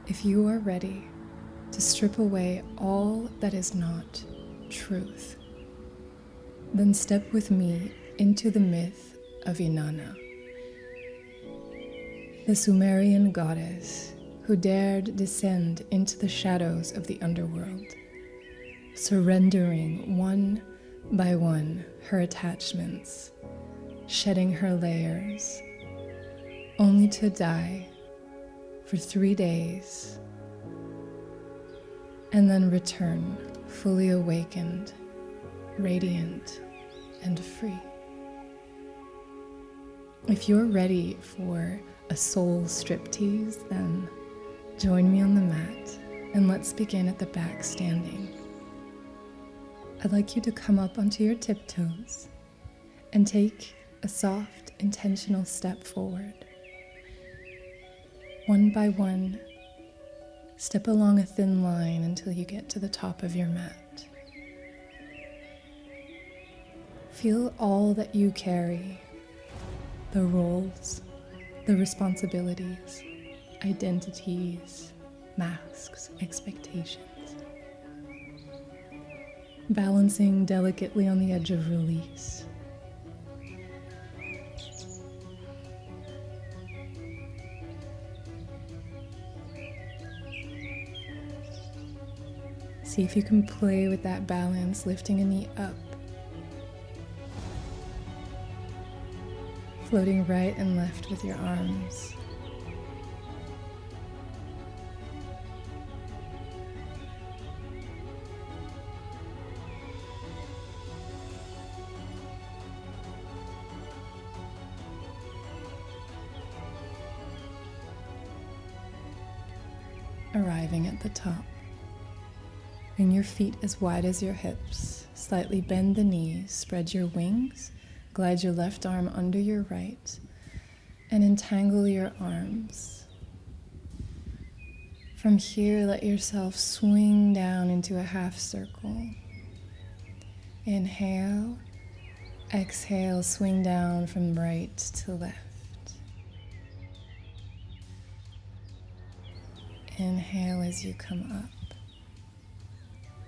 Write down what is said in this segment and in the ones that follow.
If you are ready to strip away all that is not truth, then step with me into the myth of Inanna, the Sumerian goddess who dared descend into the shadows of the underworld, surrendering one by one her attachments, shedding her layers, only to die for 3 days and then return fully awakened, radiant, and free. If you're ready for a soul striptease, then join me on the mat and let's begin at the back standing. I'd like you to come up onto your tiptoes and take a soft, intentional step forward. One by one, step along a thin line until you get to the top of your mat. Feel all that you carry, the roles, the responsibilities, identities, masks, expectations. Balancing delicately on the edge of release. See if you can play with that balance, lifting a knee up, floating right and left with your arms. Arriving at the top. Bring your feet as wide as your hips. Slightly bend the knees, spread your wings, glide your left arm under your right, and entangle your arms. From here, let yourself swing down into a half circle. Inhale, exhale, swing down from right to left. Inhale as you come up.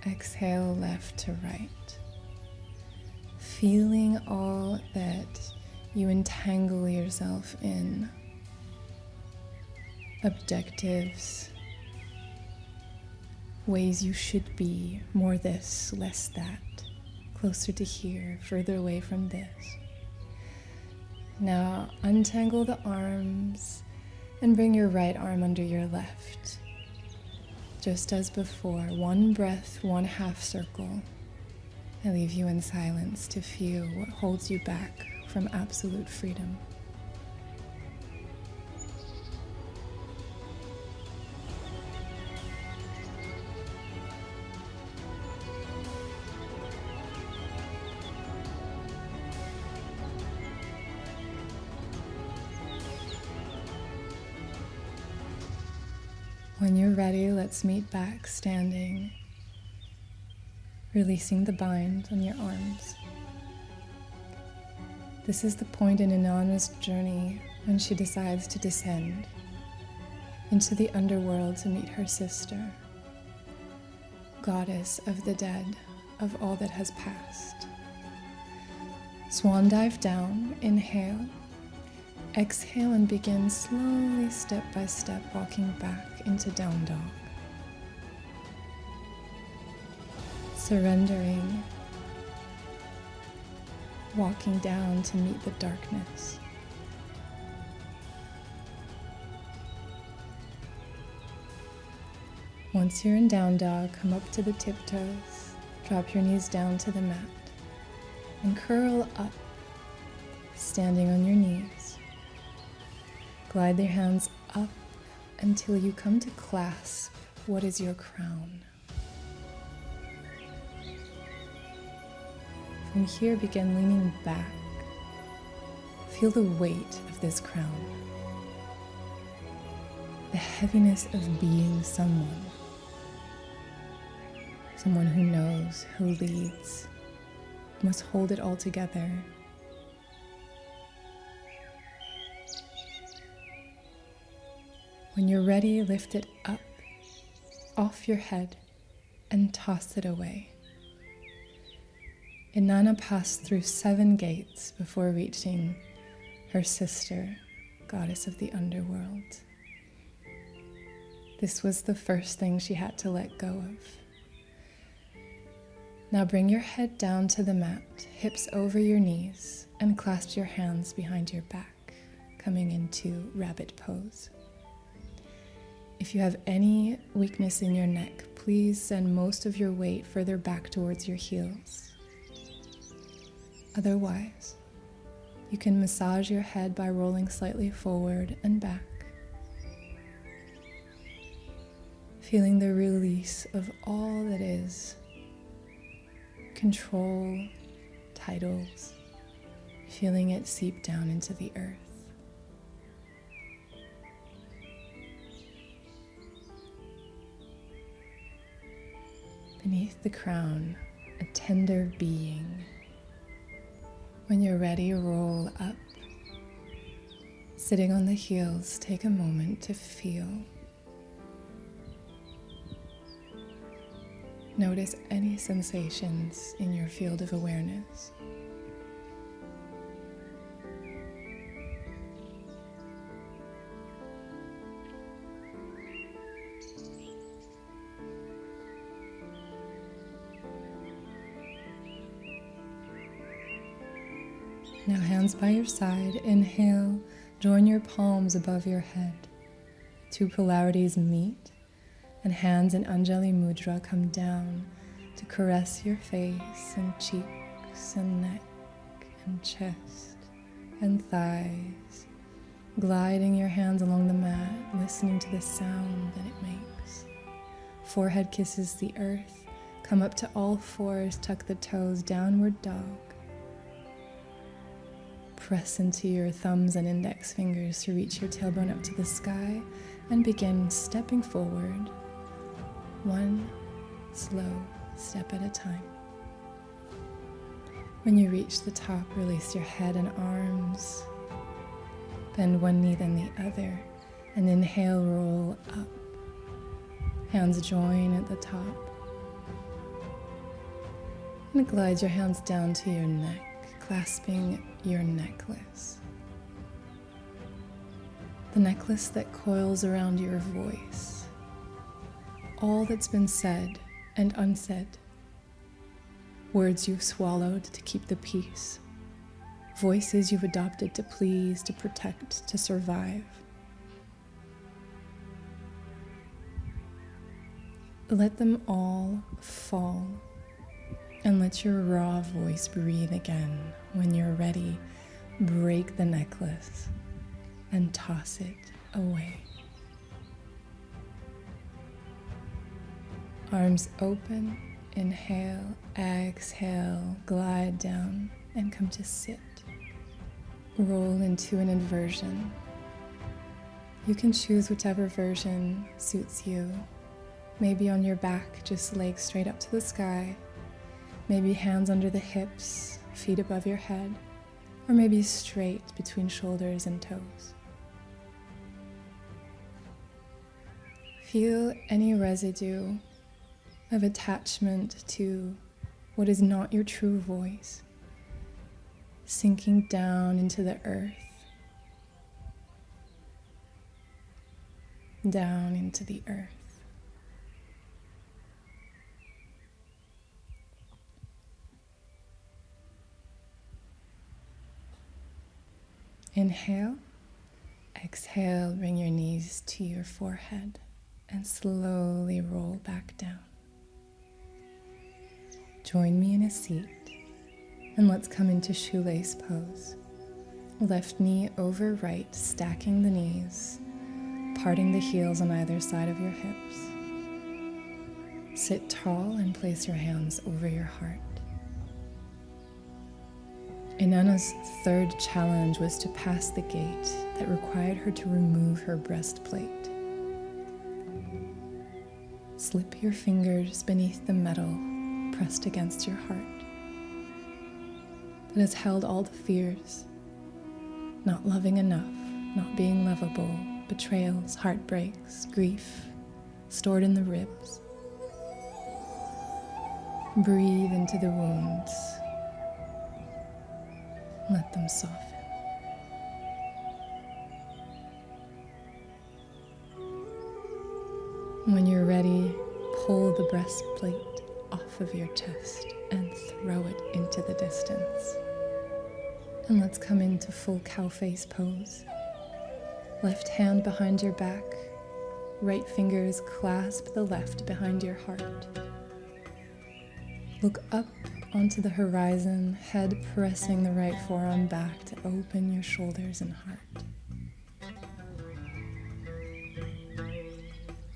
Exhale left to right. Feeling all that you entangle yourself in. Objectives, ways you should be, more this, less that, closer to here, further away from this. Now untangle the arms and bring your right arm under your left. Just as before, one breath, one half circle. I leave you in silence to feel what holds you back from absolute freedom. When you're ready, let's meet back standing, releasing the bind on your arms. This is the point in INANNA'S journey when she decides to descend into the underworld to meet her sister, goddess of the dead, of all that has passed. Swan dive down, inhale. Exhale and begin slowly, step by step, walking back into down dog. Surrendering, walking down to meet the darkness. Once you're in down dog, come up to the tiptoes, drop your knees down to the mat, and curl up, standing on your knees. Glide your hands up until you come to clasp what is your crown. From here, begin leaning back. Feel the weight of this crown. The heaviness of being someone. Someone who knows, who leads, who must hold it all together. When you're ready, lift it up off your head and toss it away. Inanna passed through 7 gates before reaching her sister, goddess of the Underworld. This was the first thing she had to let go of. Now bring your head down to the mat, hips over your knees, and clasp your hands behind your back, coming into rabbit pose. If you have any weakness in your neck, please send most of your weight further back towards your heels. Otherwise, you can massage your head by rolling slightly forward and back, feeling the release of all that is control, titles, feeling it seep down into the earth. Beneath the crown, a tender being. When you're ready, roll up. Sitting on the heels, take a moment to feel. Notice any sensations in your field of awareness. Now hands by your side, inhale, join your palms above your head. 2 polarities meet, and hands in Anjali Mudra come down to caress your face and cheeks and neck and chest and thighs, gliding your hands along the mat, listening to the sound that it makes. Forehead kisses the earth, come up to all fours, tuck the toes, downward dog. Press into your thumbs and index fingers to reach your tailbone up to the sky and begin stepping forward, 1 slow step at a time. When you reach the top, release your head and arms. Bend one knee then the other, and inhale, roll up. Hands join at the top. And glide your hands down to your neck, clasping your necklace. The necklace that coils around your voice. All that's been said and unsaid. Words you've swallowed to keep the peace. Voices you've adopted to please, to protect, to survive. Let them all fall, and let your raw voice breathe again. When you're ready, break the necklace and toss it away. Arms open, inhale, exhale, glide down and come to sit. Roll into an inversion. You can choose whichever version suits you. Maybe on your back, just legs straight up to the sky. Maybe hands under the hips, feet above your head, or maybe straight between shoulders and toes. Feel any residue of attachment to what is not your true voice, sinking down into the earth, down into the earth. Inhale, exhale, bring your knees to your forehead and slowly roll back down. Join me in a seat and let's come into shoelace pose. Left knee over right, stacking the knees, parting the heels on either side of your hips. Sit tall and place your hands over your heart. Inanna's third challenge was to pass the gate that required her to remove her breastplate. Slip your fingers beneath the metal pressed against your heart that has held all the fears, not loving enough, not being lovable, betrayals, heartbreaks, grief, stored in the ribs. Breathe into the wounds. Let them soften. When you're ready, pull the breastplate off of your chest and throw it into the distance. And let's come into full cow face pose. Left hand behind your back, right fingers clasp the left behind your heart. Look up onto the horizon, head pressing the right forearm back to open your shoulders and heart.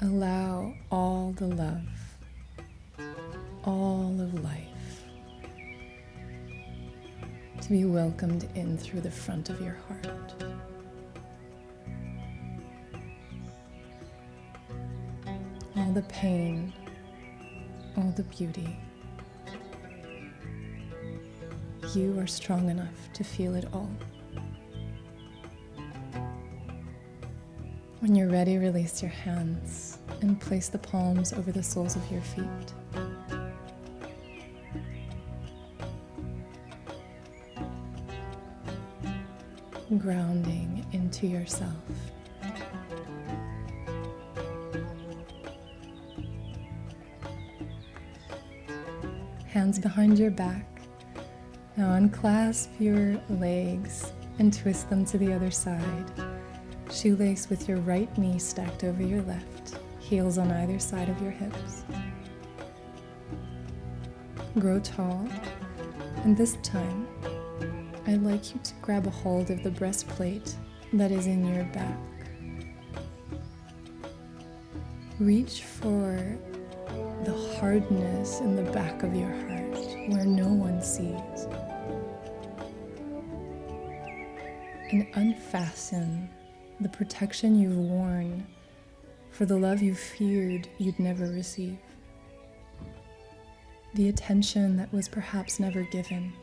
Allow all the love, all of life to be welcomed in through the front of your heart. All the pain, all the beauty. You are strong enough to feel it all. When you're ready, release your hands and place the palms over the soles of your feet. Grounding into yourself. Hands behind your back. Now unclasp your legs and twist them to the other side. Shoelace with your right knee stacked over your left, heels on either side of your hips. Grow tall, and this time, I'd like you to grab a hold of the breastplate that is in your back. Reach for the hardness in the back of your heart where no one sees. And unfasten the protection you've worn for the love you feared you'd never receive. The attention that was perhaps never given.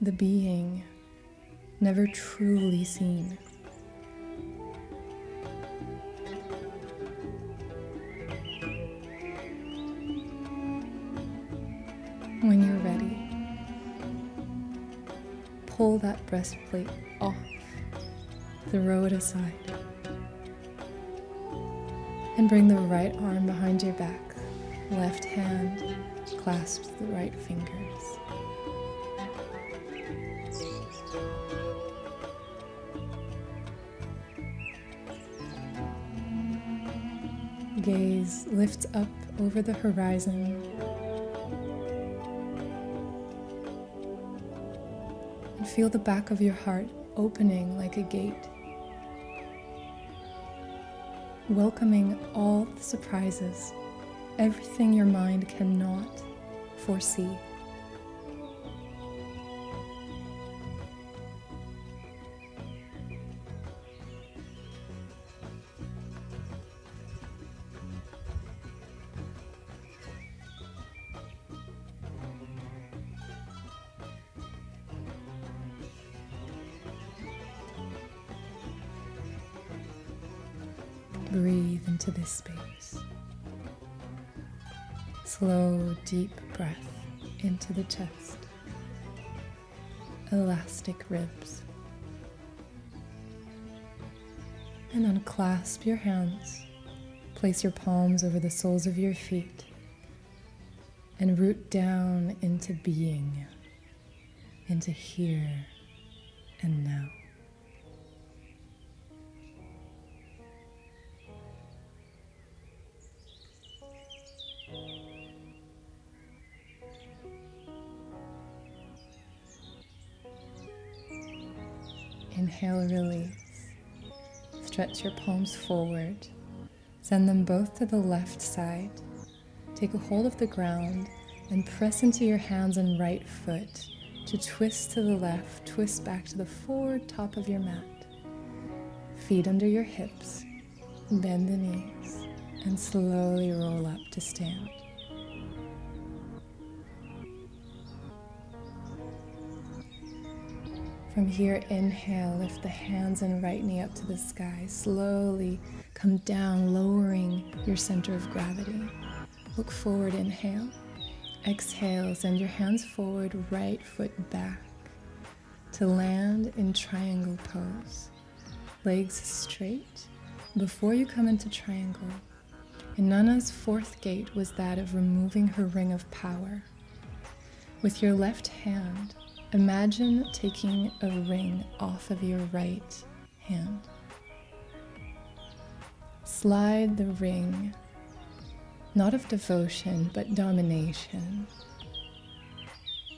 The being never truly seen. When you're ready, pull that breastplate off, throw it aside, and bring the right arm behind your back. Left hand clasps the right fingers. Gaze lifts up over the horizon. And feel the back of your heart opening like a gate, welcoming all the surprises, everything your mind cannot foresee. Breathe into this space. Slow, deep breath into the chest. Elastic ribs. And unclasp your hands. Place your palms over the soles of your feet. And root down into being, into here and now. Inhale, release. Stretch your palms forward. Send them both to the left side. Take a hold of the ground and press into your hands and right foot to twist to the left, twist back to the forward top of your mat. Feet under your hips, bend the knees, and slowly roll up to stand. From here, inhale, lift the hands and right knee up to the sky. Slowly come down, lowering your center of gravity. Look forward, inhale. Exhale, send your hands forward, right foot back to land in triangle pose. Legs straight. Before you come into triangle, INANNA'S fourth gate was that of removing her ring of power. With your left hand, imagine taking a ring off of your right hand. Slide the ring, not of devotion, but domination,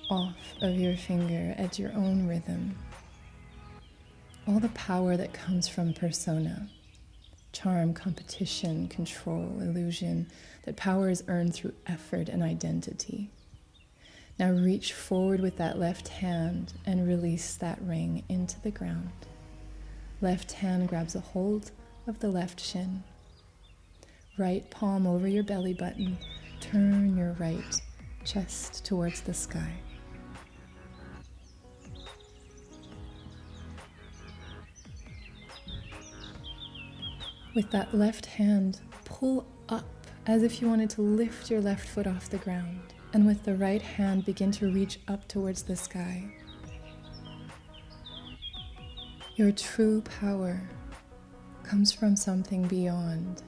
off of your finger at your own rhythm. All the power that comes from persona, charm, competition, control, illusion, that power is earned through effort and identity. Now reach forward with that left hand and release that ring into the ground. Left hand grabs a hold of the left shin. Right palm over your belly button. Turn your right chest towards the sky. With that left hand, pull up as if you wanted to lift your left foot off the ground. And with the right hand, begin to reach up towards the sky. Your true power comes from something beyond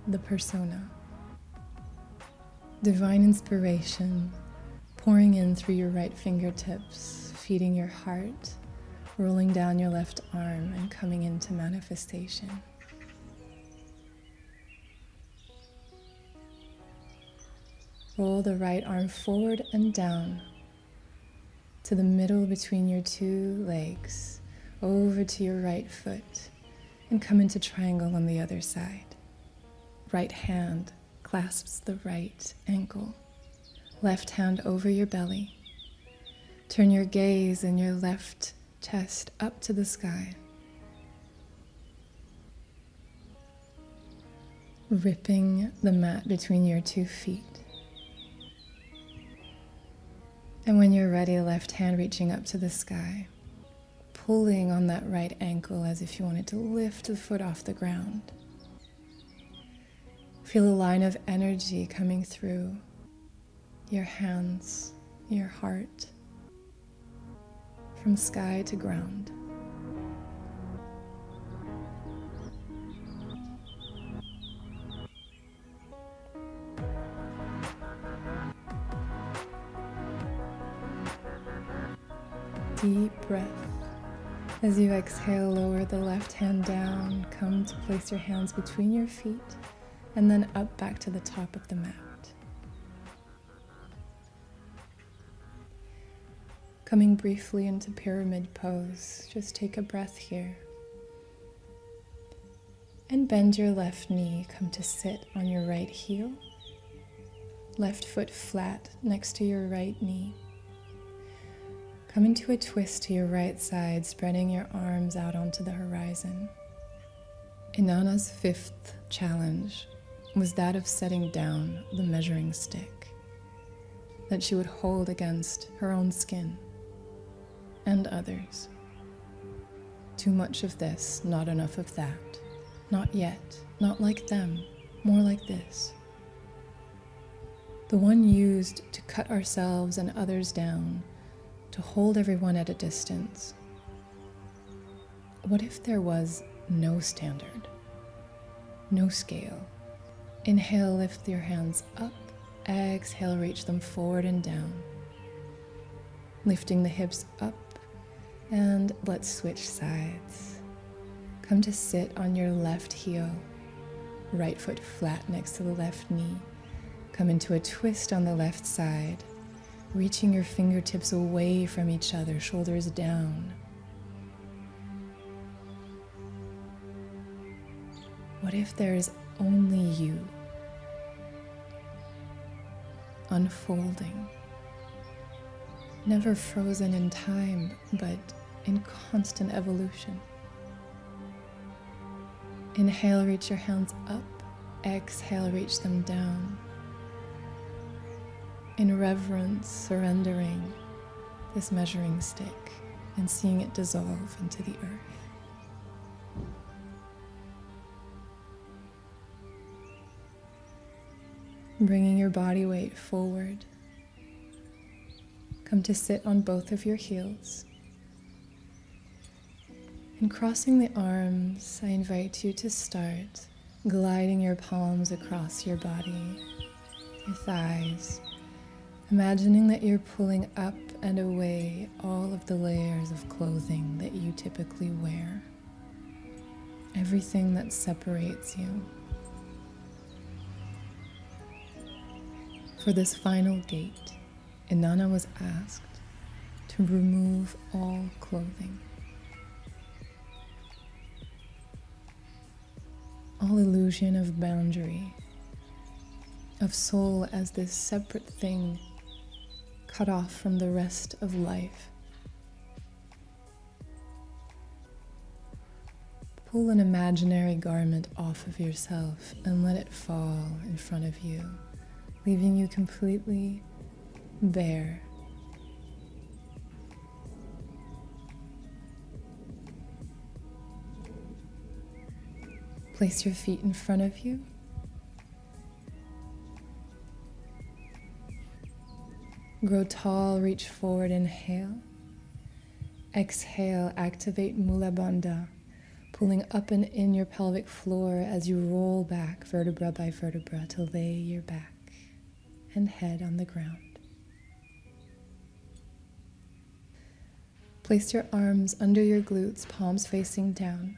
the persona. Divine inspiration pouring in through your right fingertips, feeding your heart, rolling down your left arm and coming into manifestation. Roll the right arm forward and down to the middle between your two legs, over to your right foot, and come into triangle on the other side. Right hand clasps the right ankle. Left hand over your belly. Turn your gaze and your left chest up to the sky. Ripping the mat between your 2 feet. And when you're ready, left hand reaching up to the sky, pulling on that right ankle as if you wanted to lift the foot off the ground. Feel a line of energy coming through your hands, your heart, from sky to ground. Deep breath. As you exhale, lower the left hand down, come to place your hands between your feet, and then up back to the top of the mat. Coming briefly into pyramid pose, just take a breath here. And bend your left knee, come to sit on your right heel. Left foot flat next to your right knee. Come into a twist to your right side, spreading your arms out onto the horizon. INANNA'S 5th challenge was that of setting down the measuring stick that she would hold against her own skin and others. Too much of this, not enough of that. Not yet, not like them, more like this. The one used to cut ourselves and others down, to hold everyone at a distance. What if there was no standard, no scale? Inhale, lift your hands up. Exhale, reach them forward and down. Lifting the hips up, and let's switch sides. Come to sit on your left heel, right foot flat next to the left knee. Come into a twist on the left side, reaching your fingertips away from each other, shoulders down. What if there's only you? Unfolding. Never frozen in time, but in constant evolution. Inhale, reach your hands up. Exhale, reach them down. In reverence, surrendering this measuring stick and seeing it dissolve into the earth. Bringing your body weight forward, come to sit on both of your heels. And crossing the arms, I invite you to start gliding your palms across your body, your thighs, imagining that you're pulling up and away all of the layers of clothing that you typically wear, everything that separates you. For this final gate, Inanna was asked to remove all clothing. All illusion of boundary, of soul as this separate thing cut off from the rest of life. Pull an imaginary garment off of yourself and let it fall in front of you, leaving you completely bare. Place your feet in front of you. Grow tall, reach forward, inhale. Exhale, activate Mula Bandha, pulling up and in your pelvic floor as you roll back vertebra by vertebra to lay your back and head on the ground. Place your arms under your glutes, palms facing down.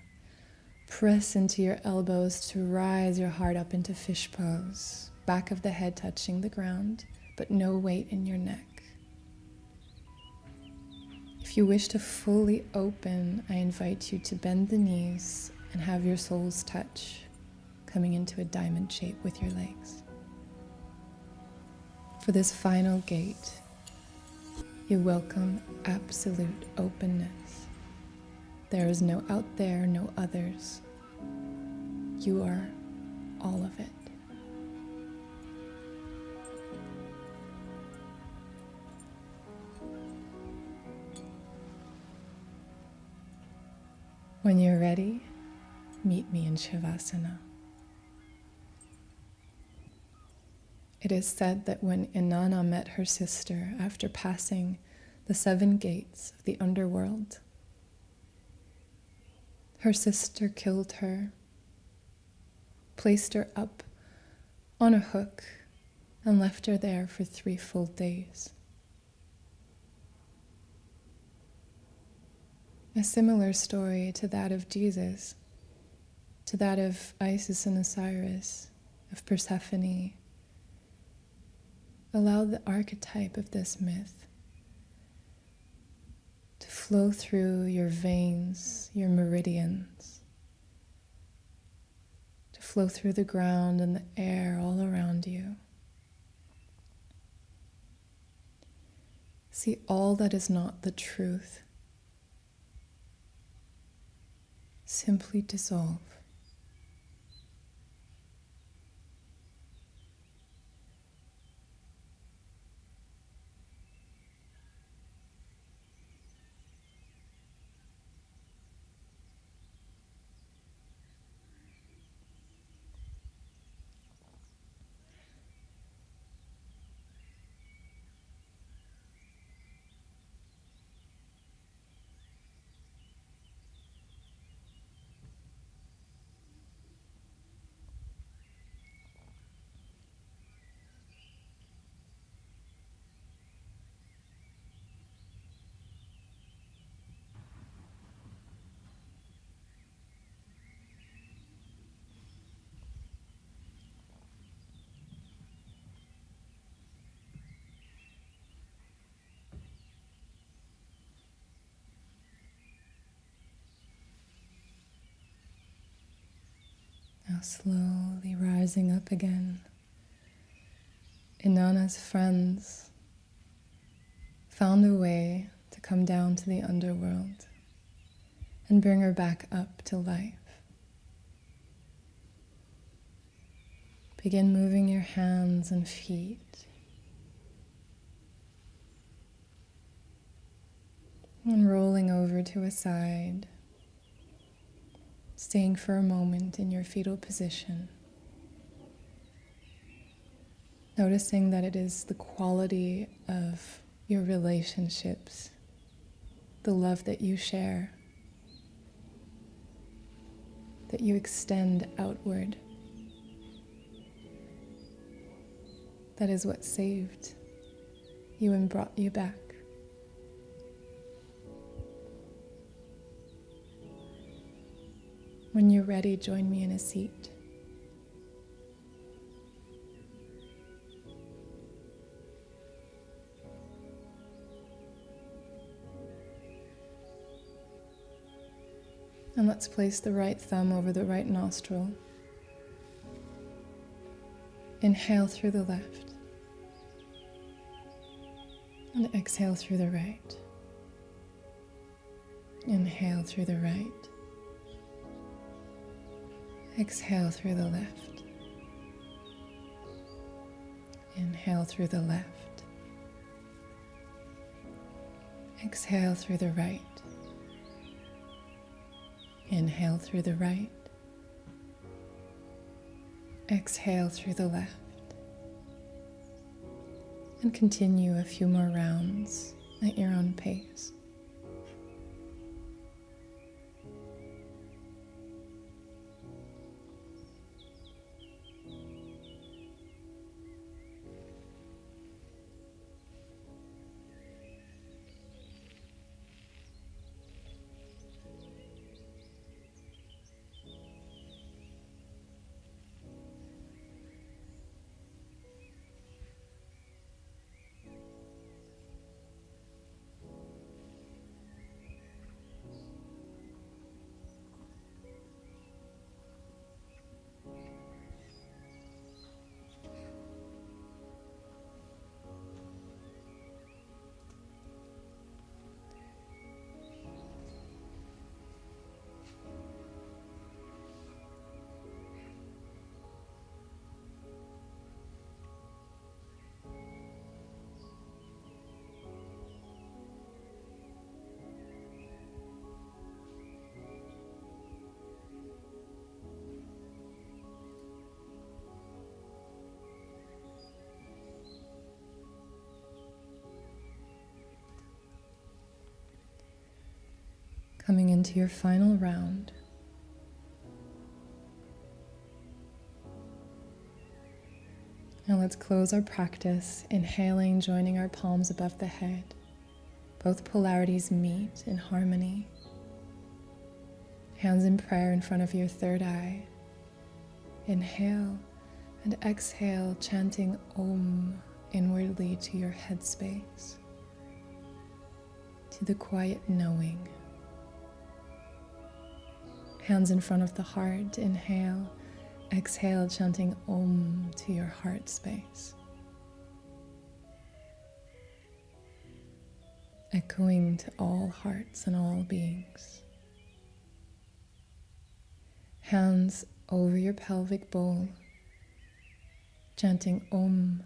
Press into your elbows to rise your heart up into fish pose, back of the head touching the ground, but no weight in your neck. If you wish to fully open, I invite you to bend the knees and have your soles touch, coming into a diamond shape with your legs. For this final gate, you welcome absolute openness. There is no out there, no others. You are all of it. When you're ready, meet me in Shavasana. It is said that when Inanna met her sister after passing the 7 gates of the Underworld, her sister killed her, placed her up on a hook, and left her there for 3 full days. A similar story to that of Jesus, to that of Isis and Osiris, of Persephone, allowed the archetype of this myth to flow through your veins, your meridians, to flow through the ground and the air all around you. See all that is not the truth simply dissolve. Now slowly rising up again, Inanna's friends found a way to come down to the underworld and bring her back up to life. Begin moving your hands and feet. And rolling over to a side, staying for a moment in your fetal position, noticing that it is the quality of your relationships, the love that you share, that you extend outward. That is what saved you and brought you back. When you're ready, join me in a seat. And let's place the right thumb over the right nostril. Inhale through the left. And exhale through the right. Inhale through the right. Exhale through the left. Inhale through the left. Exhale through the right. Inhale through the right. Exhale through the left. And continue a few more rounds at your own pace. Coming into your final round. Now let's close our practice, inhaling, joining our palms above the head. Both polarities meet in harmony. Hands in prayer in front of your third eye. Inhale and exhale, chanting Om inwardly to your headspace, to the quiet knowing. Hands in front of the heart, inhale, exhale, chanting Om to your heart space. Echoing to all hearts and all beings. Hands over your pelvic bowl, chanting Om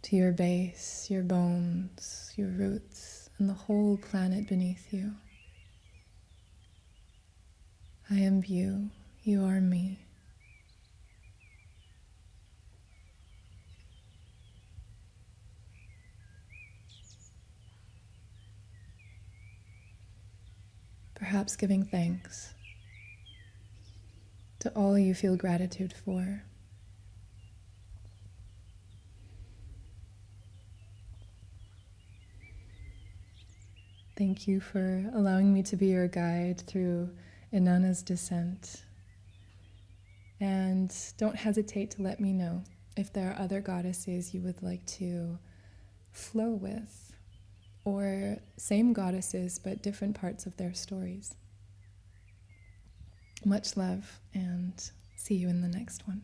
to your base, your bones, your roots, and the whole planet beneath you. I am you, you are me. Perhaps giving thanks to all you feel gratitude for. Thank you for allowing me to be your guide through INANNA'S descent. And don't hesitate to let me know if there are other goddesses you would like to flow with, or same goddesses but different parts of their stories. Much love, and see you in the next one.